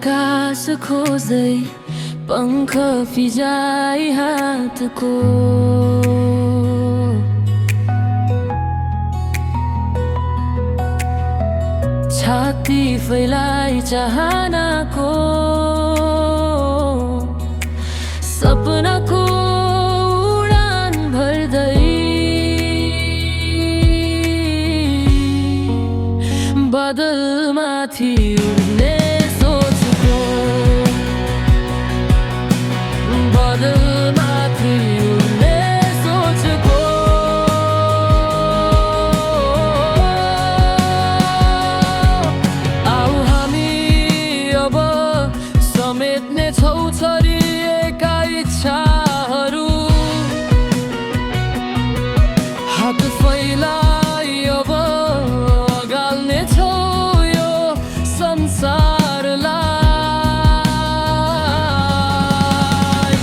आकाश खोज्दै पंख फिजाई हातको छाती फैलाई चाहनाको सपनाको उडान भर्दै बादलमाथि उड्ने सोचको बादलमाथि उड्ने सोचको आऊ हामी अब समेट्ने छौ छरिएका इच्छाहरू हात फैलाई अब अगाल्ने छौ यो संसारलाई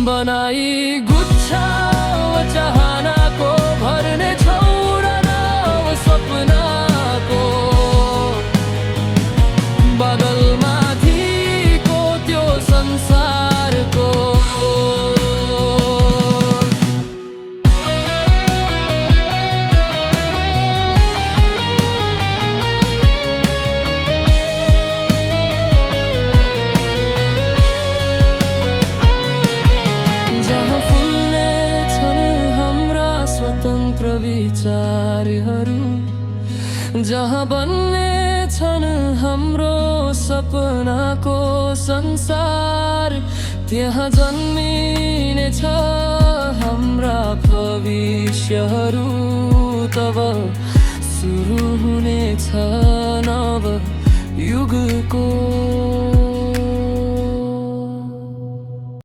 बनाई गुच्छा चाहनाको भर्ने छौ र नाउ सपनाको बादलमाथिको त्यो संसारको स्वतन्त्र विचारहरू जहाँ बन्ने छन् हाम्रो सपनाको संसार त्यहाँ जन्मिने छ हाम्रा भविष्यहरू तब सुरु हुनेछ नव युगको